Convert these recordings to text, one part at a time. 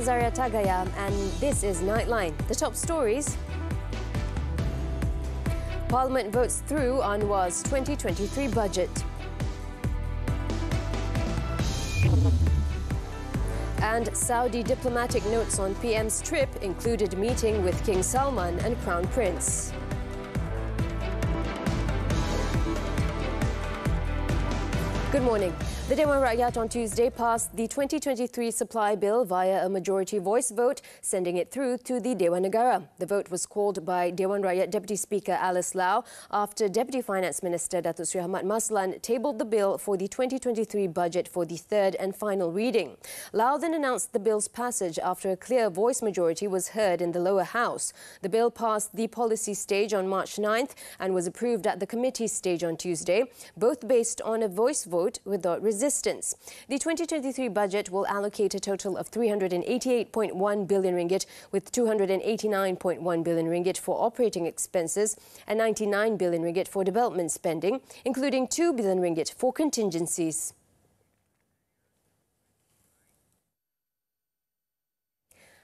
Azaria Tagaya, and this is Nightline. The top stories. Parliament votes through Anwar's 2023 budget. And Saudi diplomatic notes on PM's trip included meeting with King Salman and Crown Prince. Good morning. The Dewan Rakyat on Tuesday passed the 2023 supply bill via a majority voice vote, sending it through to the Dewan Negara. The vote was called by Dewan Rakyat Deputy Speaker Alice Lau after Deputy Finance Minister Datuk Seri Ahmad Maslan tabled the bill for the 2023 budget for the third and final reading. Lau then announced the bill's passage after a clear voice majority was heard in the lower house. The bill passed the policy stage on March 9th and was approved at the committee stage on Tuesday, both based on a voice vote without resistance. The 2023 budget will allocate a total of 388.1 billion ringgit, with 289.1 billion ringgit for operating expenses and 99 billion ringgit for development spending, including 2 billion ringgit for contingencies.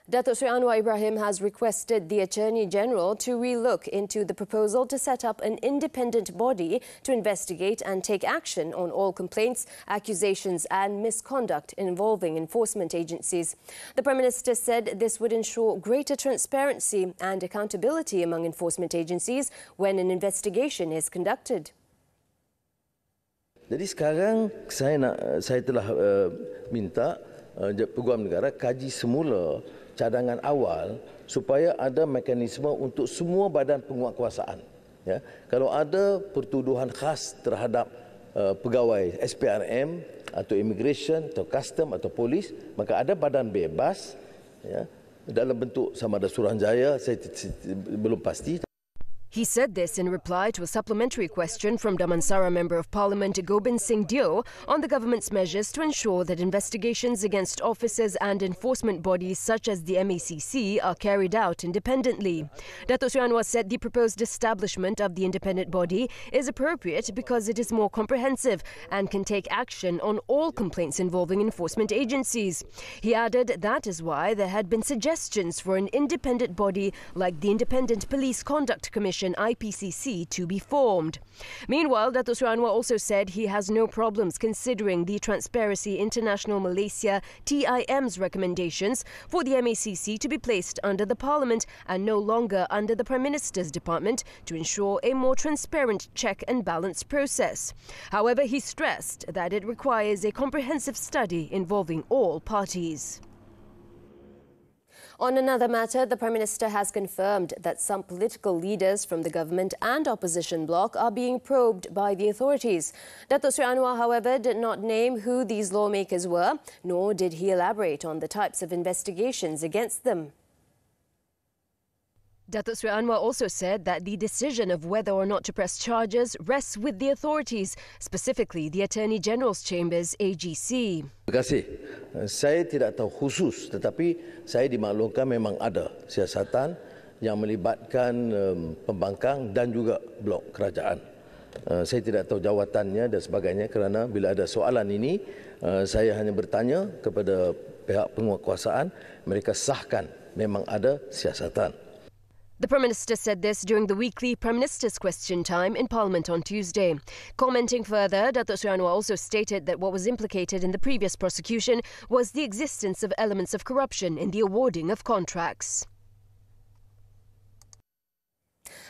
Datuk Seri Anwar Ibrahim has requested the Attorney General to relook into the proposal to set up an independent body to investigate and take action on all complaints, accusations and misconduct involving enforcement agencies. The Prime Minister said this would ensure greater transparency and accountability among enforcement agencies when an investigation is conducted. Jadi sekarang saya telah minta Peguam Negara kaji semula cadangan awal supaya ada mekanisme untuk semua badan penguatkuasaan. Ya, kalau ada pertuduhan khas terhadap pegawai SPRM atau immigration atau custom atau polis, maka ada badan bebas, ya, dalam bentuk sama ada Suruhanjaya, saya belum pasti. He said this in reply to a supplementary question from Damansara Member of Parliament Gobind Singh Deo on the government's measures to ensure that investigations against officers and enforcement bodies such as the MACC are carried out independently. Datuk Seri Anwar said the proposed establishment of the independent body is appropriate because it is more comprehensive and can take action on all complaints involving enforcement agencies. He added that is why there had been suggestions for an independent body like the Independent Police Conduct Commission IPCC to be formed. Meanwhile, Datuk Seri Anwar also said he has no problems considering the Transparency International Malaysia TIM's recommendations for the MACC to be placed under the Parliament and no longer under the Prime Minister's Department to ensure a more transparent check and balance process. However, he stressed that it requires a comprehensive study involving all parties. On another matter, the Prime Minister has confirmed that some political leaders from the government and opposition bloc are being probed by the authorities. Datuk Seri Anwar, however, did not name who these lawmakers were, nor did he elaborate on the types of investigations against them. Datuk Seri Anwar also said that the decision of whether or not to press charges rests with the authorities, specifically the Attorney General's Chambers, AGC. Terima kasih. Saya tidak tahu khusus, tetapi saya dimaklumkan memang ada siasatan yang melibatkan pembangkang dan juga blok kerajaan. Saya tidak tahu jawatannya dan sebagainya kerana bila ada soalan ini, saya hanya bertanya kepada pihak penguatkuasaan, mereka sahkan memang ada siasatan. The Prime Minister said this during the weekly Prime Minister's Question Time in Parliament on Tuesday. Commenting further, Datuk Seri Anwar also stated that what was implicated in the previous prosecution was the existence of elements of corruption in the awarding of contracts.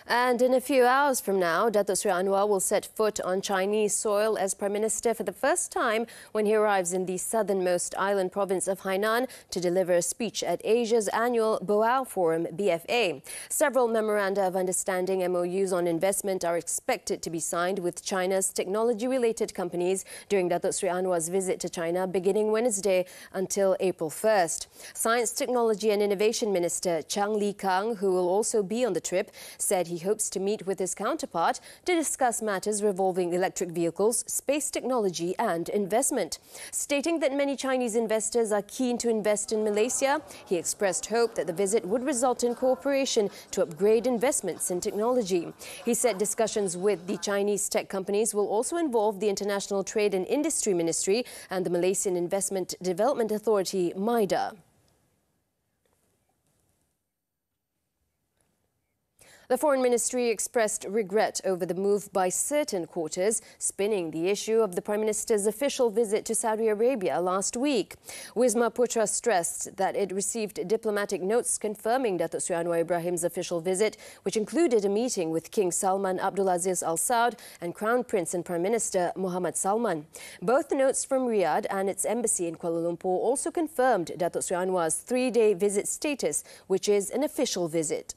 And in a few hours from now, Datuk Seri Anwar will set foot on Chinese soil as Prime Minister for the first time when he arrives in the southernmost island province of Hainan to deliver a speech at Asia's annual Boao Forum, BFA. Several memoranda of understanding MOUs on investment are expected to be signed with China's technology-related companies during Datuk Seri Anwar's visit to China beginning Wednesday until April 1st. Science, Technology and Innovation Minister Chang Li Kang, who will also be on the trip, said he hopes to meet with his counterpart to discuss matters revolving electric vehicles, space technology and investment. Stating that many Chinese investors are keen to invest in Malaysia, he expressed hope that the visit would result in cooperation to upgrade investments in technology. He said discussions with the Chinese tech companies will also involve the International Trade and Industry Ministry and the Malaysian Investment Development Authority, MIDA. The Foreign Ministry expressed regret over the move by certain quarters, spinning the issue of the Prime Minister's official visit to Saudi Arabia last week. Wisma Putra stressed that it received diplomatic notes confirming Datuk Sri Anwar Ibrahim's official visit, which included a meeting with King Salman Abdulaziz Al Saud and Crown Prince and Prime Minister Muhammad Salman. Both notes from Riyadh and its embassy in Kuala Lumpur also confirmed Datuk Sri Anwar's three-day visit status, which is an official visit.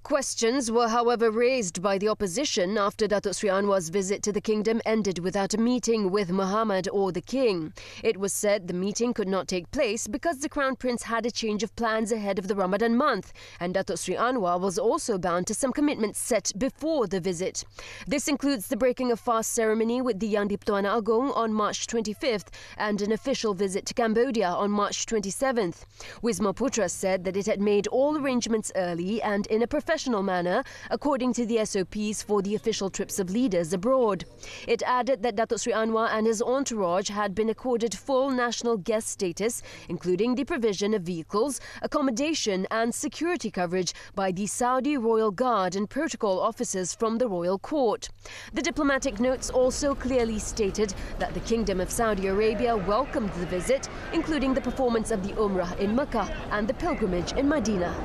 Questions were, however, raised by the opposition after Datuk Sri Anwar's visit to the kingdom ended without a meeting with Muhammad or the king. It was said the meeting could not take place because the Crown Prince had a change of plans ahead of the Ramadan month, and Datuk Sri Anwar was also bound to some commitments set before the visit. This includes the breaking of fast ceremony with the Yang di-Pertuan Agong on March 25th and an official visit to Cambodia on March 27th. Wisma Putra said that it had made all arrangements early and in a professional manner, according to the SOPs for the official trips of leaders abroad. It added that Datuk Sri Anwar and his entourage had been accorded full national guest status, including the provision of vehicles, accommodation and security coverage by the Saudi Royal Guard and protocol officers from the Royal Court. The diplomatic notes also clearly stated that the Kingdom of Saudi Arabia welcomed the visit, including the performance of the Umrah in Mecca and the pilgrimage in Medina.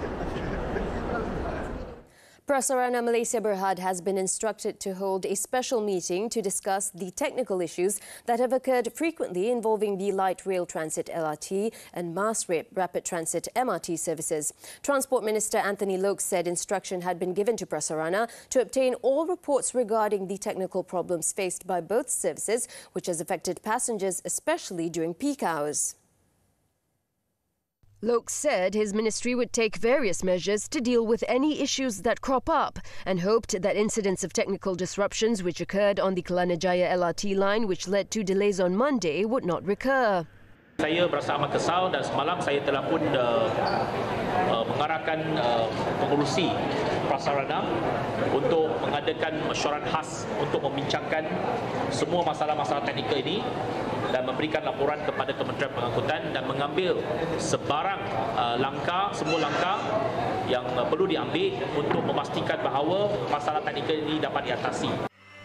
Prasarana Malaysia Berhad has been instructed to hold a special meeting to discuss the technical issues that have occurred frequently involving the light rail transit LRT and mass rapid transit MRT services. Transport Minister Anthony Loke said instruction had been given to Prasarana to obtain all reports regarding the technical problems faced by both services, which has affected passengers, especially during peak hours. Loke said his ministry would take various measures to deal with any issues that crop up and hoped that incidents of technical disruptions which occurred on the Kelana Jaya LRT line, which led to delays on Monday, would not recur. Saya berasa amat kesal dan semalam saya telah pun mengarahkan pengurusi Prasarana untuk mengadakan mesyuarat khas untuk membincangkan semua masalah-masalah teknikal ini dan memberikan laporan kepada Kementerian Pengangkutan dan mengambil semua langkah yang perlu diambil untuk memastikan bahawa masalah teknikal ini dapat diatasi.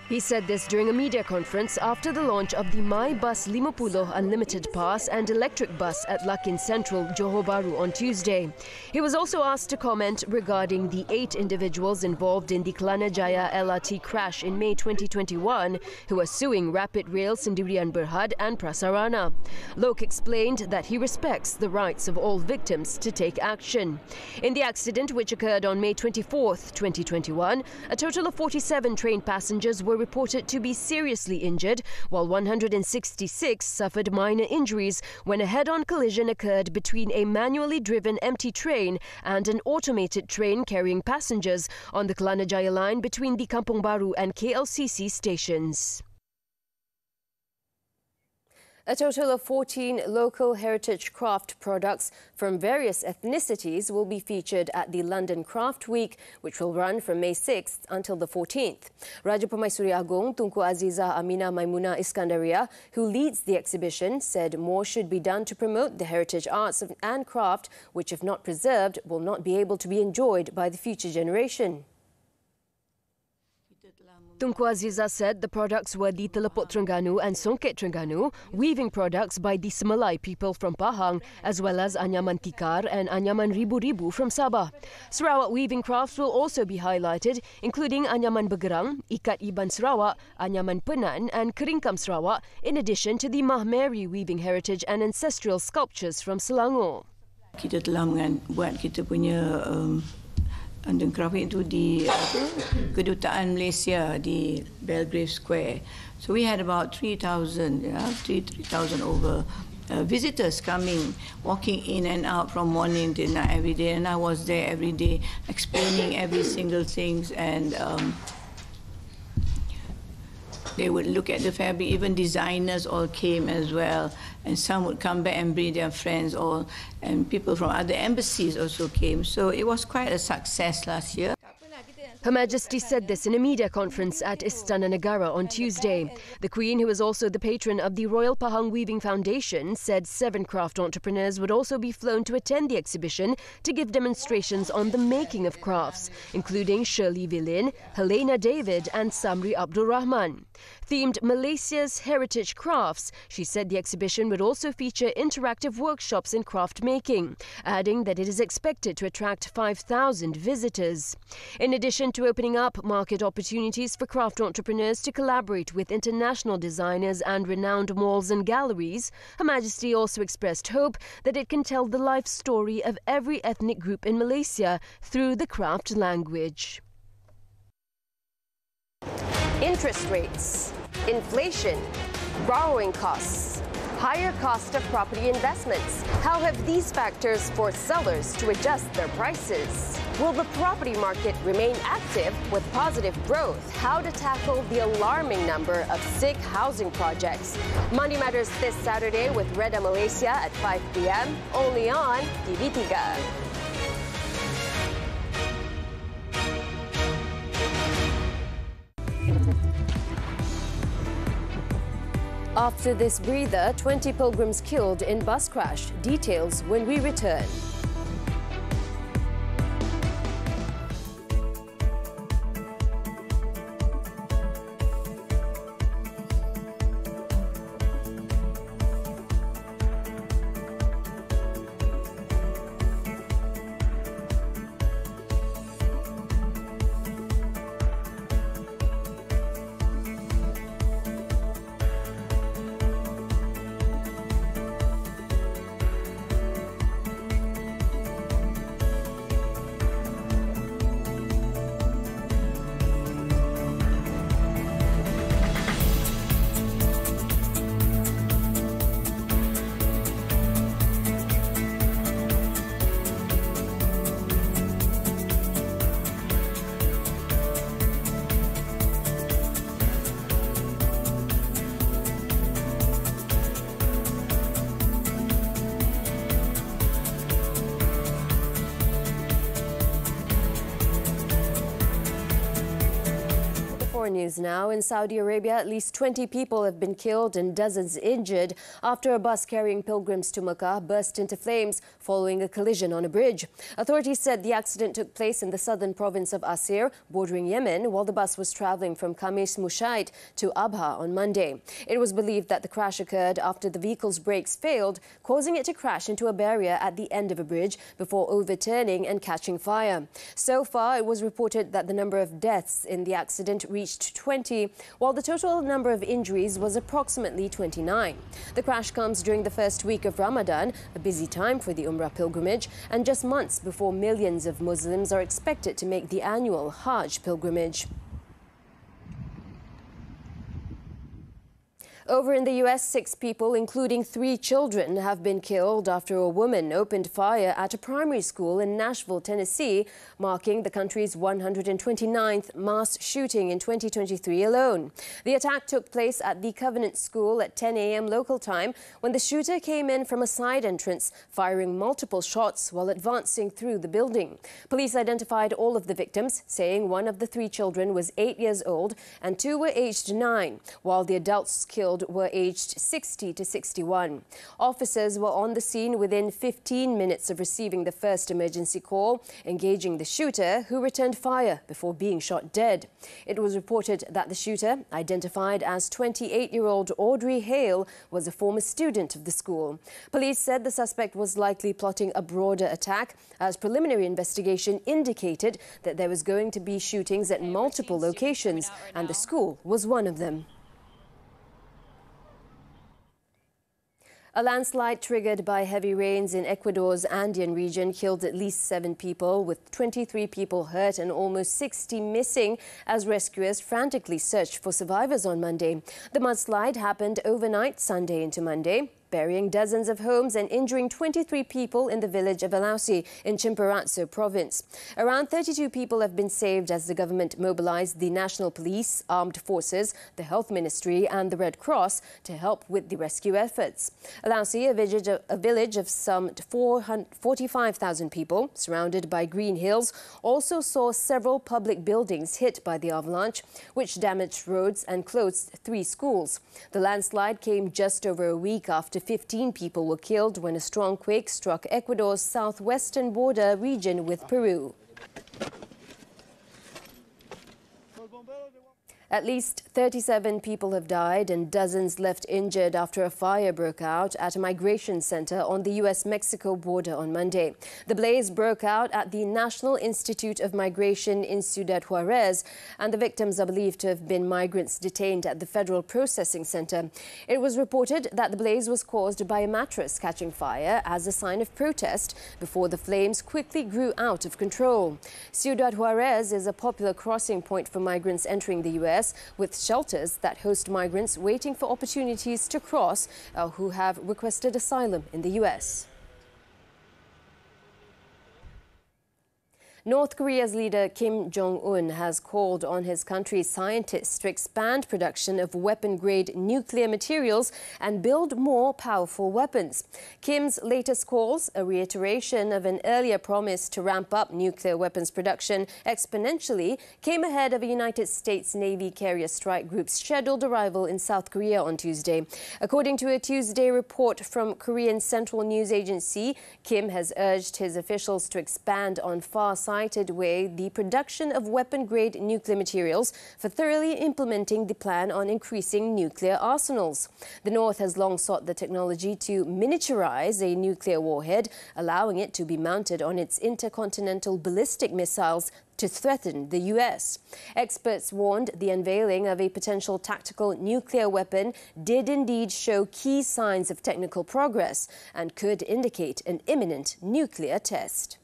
He said this during a media conference after the launch of the My Bus 50 Unlimited Pass and electric bus at Lakin Central, Johor Bahru on Tuesday. He was also asked to comment regarding the 8 individuals involved in the Kelana Jaya LRT crash in May 2021 who are suing Rapid Rail Sendirian Berhad and Prasarana. Loke explained that he respects the rights of all victims to take action. In the accident, which occurred on May 24th, 2021, a total of 47 train passengers were reported to be seriously injured, while 166 suffered minor injuries when a head-on collision occurred between a manually driven empty train and an automated train carrying passengers on the Kelana Jaya line between the Kampung Baru and KLCC stations. A total of 14 local heritage craft products from various ethnicities will be featured at the London Craft Week, which will run from May 6th until the 14th. Raja Permaisuri Agong Tunku Azizah Aminah Maimuna Iskandaria, who leads the exhibition, said more should be done to promote the heritage arts and craft, which, if not preserved, will not be able to be enjoyed by the future generation. Tunku Azizah said the products were the Telepot Terengganu and Songket Terengganu, weaving products by the Semelai people from Pahang, as well as Anyaman Tikar and Anyaman Ribu-Ribu from Sabah. Sarawak weaving crafts will also be highlighted, including Anyaman Bergerang, Ikat Iban Sarawak, Anyaman Penan and Keringkam Sarawak, in addition to the Mahmeri weaving heritage and ancestral sculptures from Selangor. Kita telah buat kita punya London Craft Week itu di Kedutaan Malaysia di Belgrave Square. So we had about 3,000 over visitors coming, walking in and out from morning till night every day. And I was there every day explaining every single thing, and they would look at the fabric. Even designers all came as well, and some would come back and bring their friends all, and people from other embassies also came. So it was quite a success last year. Her Majesty said this in a media conference at Istana Negara on Tuesday. The Queen, who is also the patron of the Royal Pahang Weaving Foundation, said 7 craft entrepreneurs would also be flown to attend the exhibition to give demonstrations on the making of crafts, including Shirley Villin, Helena David and Samri Abdul Rahman. Themed Malaysia's Heritage Crafts, she said the exhibition would also feature interactive workshops in craft making, adding that it is expected to attract 5,000 visitors. In addition to opening up market opportunities for craft entrepreneurs to collaborate with international designers and renowned malls and galleries, Her Majesty also expressed hope that it can tell the life story of every ethnic group in Malaysia through the craft language. Interest rates, inflation, borrowing costs, higher cost of property investments. How have these factors forced sellers to adjust their prices? Will the property market remain active with positive growth? How to tackle the alarming number of sick housing projects? Money Matters this Saturday with Reda Malaysia at 5 p.m. only on TV3. After this breather, 20 pilgrims killed in bus crash. Details when we return. News now. In Saudi Arabia, at least 20 people have been killed and dozens injured after a bus carrying pilgrims to Mecca burst into flames following a collision on a bridge. Authorities said the accident took place in the southern province of Asir, bordering Yemen, while the bus was travelling from Khamis Mushait to Abha on Monday. It was believed that the crash occurred after the vehicle's brakes failed, causing it to crash into a barrier at the end of a bridge before overturning and catching fire. So far, it was reported that the number of deaths in the accident reached 20, while the total number of injuries was approximately 29. The crash comes during the first week of Ramadan, a busy time for the Umrah pilgrimage, and just months before millions of Muslims are expected to make the annual Hajj pilgrimage. Over in the U.S., 6 people, including 3 children, have been killed after a woman opened fire at a primary school in Nashville, Tennessee, marking the country's 129th mass shooting in 2023 alone. The attack took place at the Covenant School at 10 a.m. local time when the shooter came in from a side entrance, firing multiple shots while advancing through the building. Police identified all of the victims, saying one of the 3 children was 8 years old and 2 were aged 9, while the adults killed were aged 60 to 61. Officers were on the scene within 15 minutes of receiving the first emergency call, engaging the shooter, who returned fire before being shot dead. It was reported that the shooter, identified as 28-year-old Audrey Hale, was a former student of the school. Police said the suspect was likely plotting a broader attack, as preliminary investigation indicated that there was going to be shootings at multiple locations, and the school was one of them. A landslide triggered by heavy rains in Ecuador's Andean region killed at least 7 people, with 23 people hurt and almost 60 missing as rescuers frantically searched for survivors on Monday. The mudslide happened overnight Sunday into Monday. burying dozens of homes and injuring 23 people in the village of Alausi in Chimborazo province. Around 32 people have been saved as the government mobilized the National Police, Armed Forces, the Health Ministry and the Red Cross to help with the rescue efforts. Alausi, a village of some 45,000 people, surrounded by green hills, also saw several public buildings hit by the avalanche, which damaged roads and closed 3 schools. The landslide came just over a week after 15 people were killed when a strong quake struck Ecuador's southwestern border region with Peru. At least 37 people have died and dozens left injured after a fire broke out at a migration center on the US-Mexico border on Monday. The blaze broke out at the National Institute of Migration in Ciudad Juarez, and the victims are believed to have been migrants detained at the Federal Processing Center. It was reported that the blaze was caused by a mattress catching fire as a sign of protest before the flames quickly grew out of control. Ciudad Juarez is a popular crossing point for migrants entering the US, with shelters that host migrants waiting for opportunities to cross who have requested asylum in the US. North Korea's leader Kim Jong-un has called on his country's scientists to expand production of weapon-grade nuclear materials and build more powerful weapons. Kim's latest calls, a reiteration of an earlier promise to ramp up nuclear weapons production exponentially, came ahead of a United States Navy carrier strike group's scheduled arrival in South Korea on Tuesday. According to a Tuesday report from Korean Central News Agency, Kim has urged his officials to expand on far-sighted way the production of weapon-grade nuclear materials for thoroughly implementing the plan on increasing nuclear arsenals. The North has long sought the technology to miniaturize a nuclear warhead, allowing it to be mounted on its intercontinental ballistic missiles to threaten the US. Experts warned the unveiling of a potential tactical nuclear weapon did indeed show key signs of technical progress and could indicate an imminent nuclear test.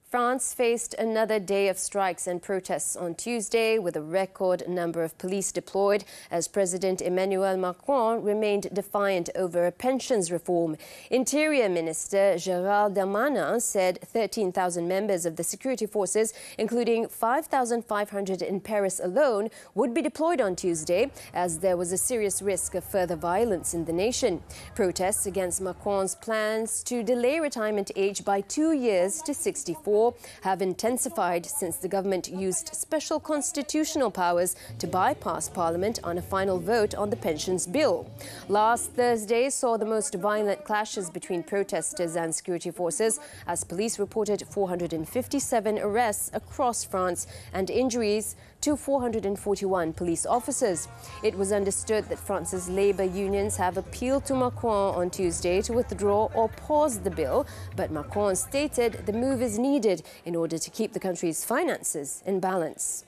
France faced another day of strikes and protests on Tuesday, with a record number of police deployed as President Emmanuel Macron remained defiant over pensions reform. Interior Minister Gérald Darmanin said 13,000 members of the security forces, including 5,500 in Paris alone, would be deployed on Tuesday, as there was a serious risk of further violence in the nation. Protests against Macron's plans to delay retirement age by 2 years to 64 have intensified since the government used special constitutional powers to bypass Parliament on a final vote on the pensions bill. Last Thursday saw the most violent clashes between protesters and security forces, as police reported 457 arrests across France and injuries to 441 police officers. It was understood that France's labor unions have appealed to Macron on Tuesday to withdraw or pause the bill, but Macron stated the move is needed in order to keep the country's finances in balance.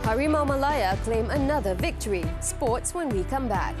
Harimau Malaya claim another victory. Sports when we come back.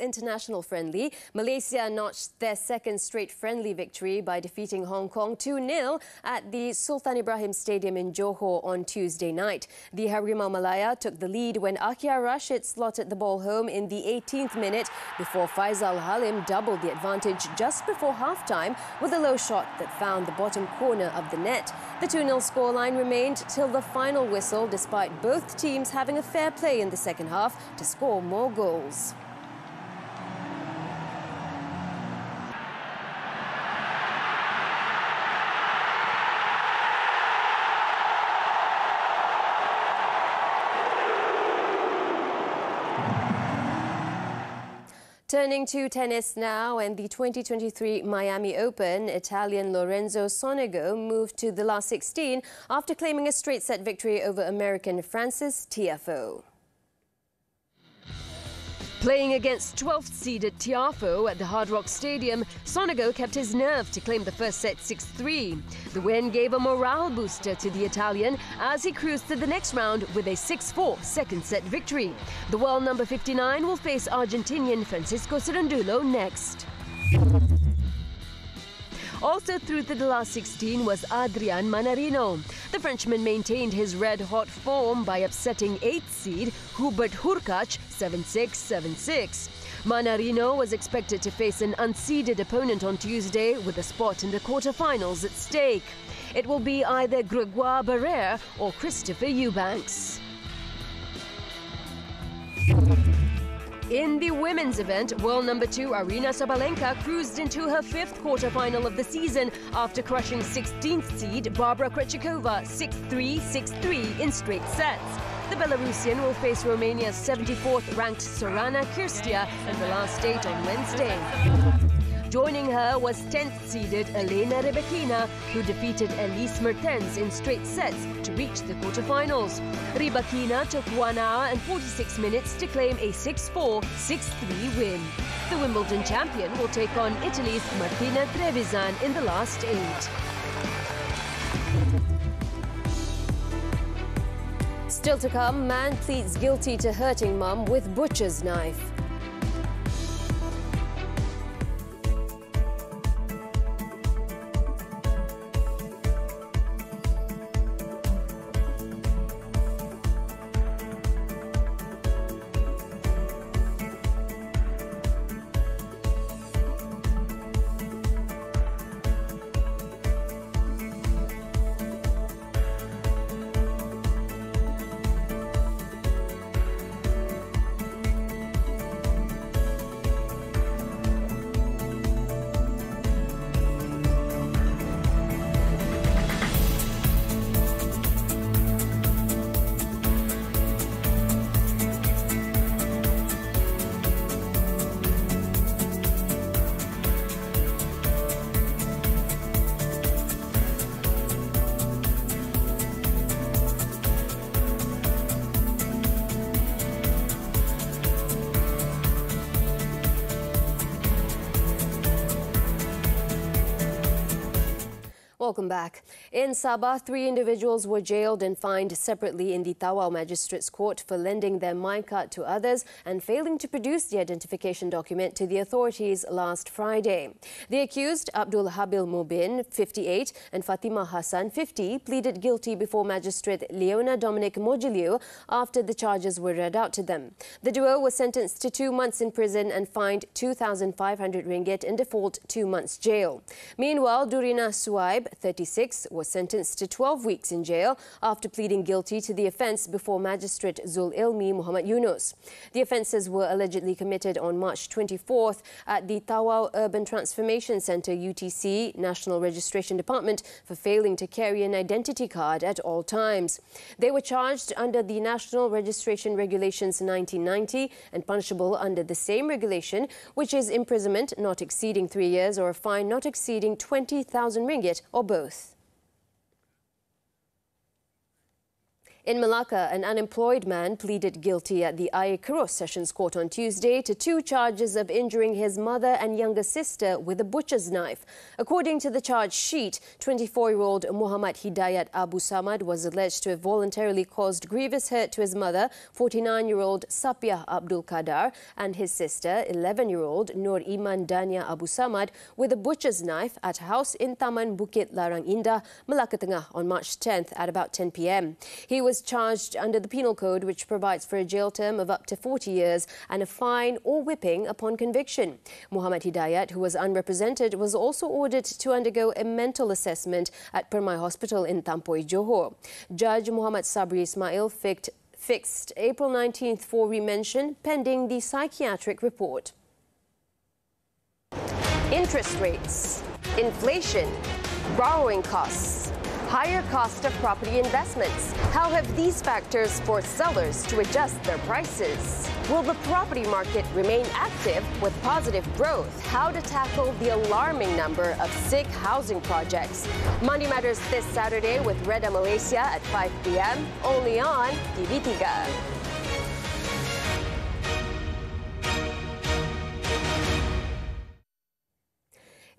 international friendly. Malaysia notched their second straight friendly victory by defeating Hong Kong 2-0 at the Sultan Ibrahim Stadium in Johor on Tuesday night. The Harimau Malaya took the lead when Akia Rashid slotted the ball home in the 18th minute before Faisal Halim doubled the advantage just before half-time with a low shot that found the bottom corner of the net. The 2-0 scoreline remained till the final whistle, despite both teams having a fair play in the second half to score more goals. Turning to tennis now, and the 2023 Miami Open, Italian Lorenzo Sonego moved to the last 16 after claiming a straight-set victory over American Francis Tiafoe. Playing against 12th-seeded Tiafoe at the Hard Rock Stadium, Sonego kept his nerve to claim the first set 6-3. The win gave a morale booster to the Italian as he cruised to the next round with a 6-4 second-set victory. The world number 59 will face Argentinian Francisco Cerundolo next. Also through to the last 16 was Adrian Manarino. The Frenchman maintained his red-hot form by upsetting 8th seed Hubert Hurkacz 7-6, 7-6. Manarino was expected to face an unseeded opponent on Tuesday with a spot in the quarterfinals at stake. It will be either Gregoire Barrère or Christopher Eubanks. In the women's event, world number 2 Aryna Sabalenka cruised into her 5th quarter-final of the season after crushing 16th seed Barbara Krejcikova 6-3, 6-3 in straight sets. The Belarusian will face Romania's 74th ranked Sorana Kirstia in the last 8 on Wednesday. Joining her was 10th-seeded Elena Rybakina, who defeated Elise Mertens in straight sets to reach the quarterfinals. Rybakina took 1 hour and 46 minutes to claim a 6-4, 6-3 win. The Wimbledon champion will take on Italy's Martina Trevisan in the last 8. Still to come, man pleads guilty to hurting mum with butcher's knife. Welcome back. In Sabah, 3 individuals were jailed and fined separately in the Tawau Magistrates Court for lending their minecart to others and failing to produce the identification document to the authorities last Friday. The accused, Abdul Habil Mubin, 58, and Fatima Hassan, 50, pleaded guilty before Magistrate Leona Dominic Mojilio after the charges were read out to them. The duo was sentenced to 2 months in prison and fined 2,500 ringgit and default 2 months jail. Meanwhile, Durina Suaib, 36, was sentenced to 12 weeks in jail after pleading guilty to the offence before Magistrate Zul Ilmi Muhammad Yunus. The offences were allegedly committed on March 24th at the Tawau Urban Transformation Centre UTC National Registration Department for failing to carry an identity card at all times. They were charged under the National Registration Regulations 1990 and punishable under the same regulation, which is imprisonment not exceeding 3 years or a fine not exceeding 20,000 ringgit or both. In Malacca, an unemployed man pleaded guilty at the Air Keros Sessions Court on Tuesday to 2 charges of injuring his mother and younger sister with a butcher's knife. According to the charge sheet, 24-year-old Muhammad Hidayat Abu Samad was alleged to have voluntarily caused grievous hurt to his mother, 49-year-old Sapiah Abdul Qadar, and his sister, 11-year-old Nur Iman Dania Abu Samad, with a butcher's knife at a house in Taman Bukit Larang Indah, Malacca Tengah on March 10th at about 10 p.m. He was charged under the Penal Code, which provides for a jail term of up to 40 years and a fine or whipping upon conviction. Muhammad Hidayat, who was unrepresented, was also ordered to undergo a mental assessment at Permai Hospital in Tampoi, Johor. Judge Muhammad Sabri Ismail fixed April 19th for remention pending the psychiatric report. Interest rates, inflation, borrowing costs, higher cost of property investments. How have these factors forced sellers to adjust their prices? Will the property market remain active with positive growth? How to tackle the alarming number of sick housing projects? Money Matters this Saturday with Reda Malaysia at 5 p.m. only on TV3.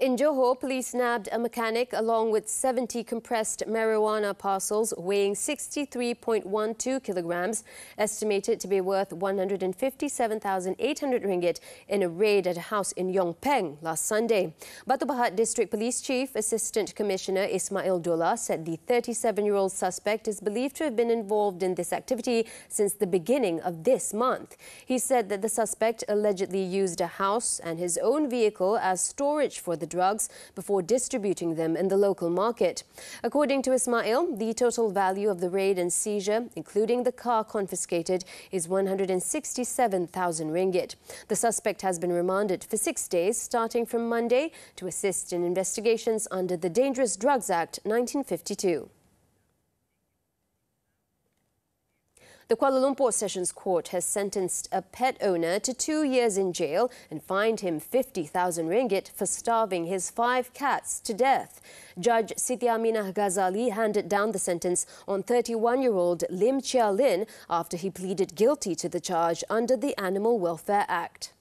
In Johor, police nabbed a mechanic along with 70 compressed marijuana parcels weighing 63.12 kilograms, estimated to be worth 157,800 ringgit in a raid at a house in Yong Peng last Sunday. Batu Pahat District Police Chief Assistant Commissioner Ismail Dola said the 37-year-old suspect is believed to have been involved in this activity since the beginning of this month. He said that the suspect allegedly used a house and his own vehicle as storage for the drugs before distributing them in the local market. According to Ismail, the total value of the raid and seizure, including the car confiscated, is 167,000 ringgit. The suspect has been remanded for 6 days starting from Monday to assist in investigations under the Dangerous Drugs Act 1952. The Kuala Lumpur Sessions Court has sentenced a pet owner to 2 years in jail and fined him 50,000 ringgit for starving his 5 cats to death. Judge Siti Aminah Ghazali handed down the sentence on 31-year-old Lim Chia Lin after he pleaded guilty to the charge under the Animal Welfare Act.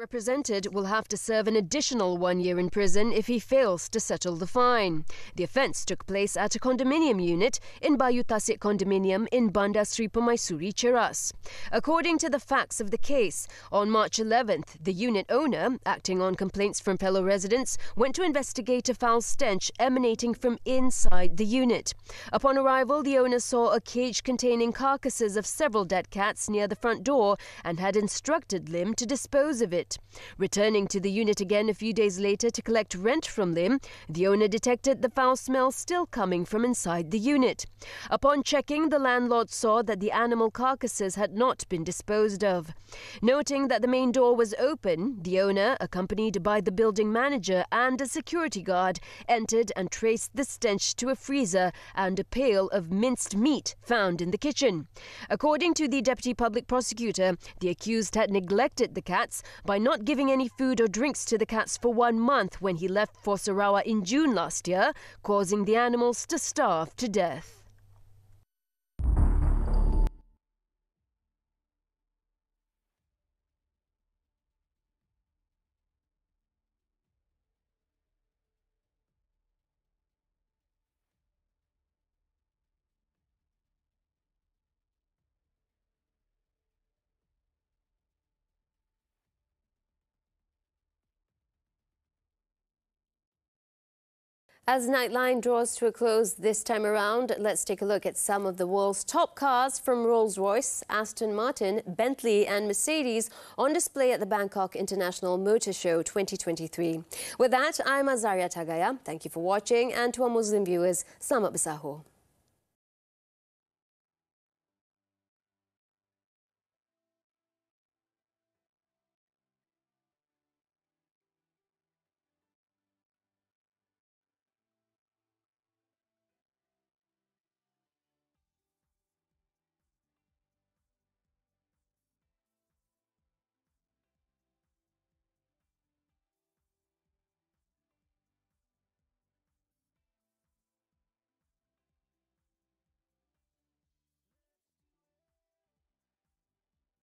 Represented will have to serve an additional 1 year in prison if he fails to settle the fine. The offence took place at a condominium unit in Bayu Tasik Condominium in Bandar Sri Permaisuri, Cheras. According to the facts of the case, on March 11th, the unit owner, acting on complaints from fellow residents, went to investigate a foul stench emanating from inside the unit. Upon arrival, the owner saw a cage containing carcasses of several dead cats near the front door and had instructed Lim to dispose of it. Returning to the unit again a few days later to collect rent from Lim, the owner detected the foul smell still coming from inside the unit. Upon checking, the landlord saw that the animal carcasses had not been disposed of. Noting that the main door was open, the owner, accompanied by the building manager and a security guard, entered and traced the stench to a freezer and a pail of minced meat found in the kitchen. According to the deputy public prosecutor, the accused had neglected the cats by not giving any food or drinks to the cats for 1 month when he left for Sarawak in June last year, causing the animals to starve to death. As Nightline draws to a close this time around, let's take a look at some of the world's top cars from Rolls-Royce, Aston Martin, Bentley and Mercedes on display at the Bangkok International Motor Show 2023. With that, I'm Azaria Tagaya. Thank you for watching, and to our Muslim viewers, Selamat Bersahur.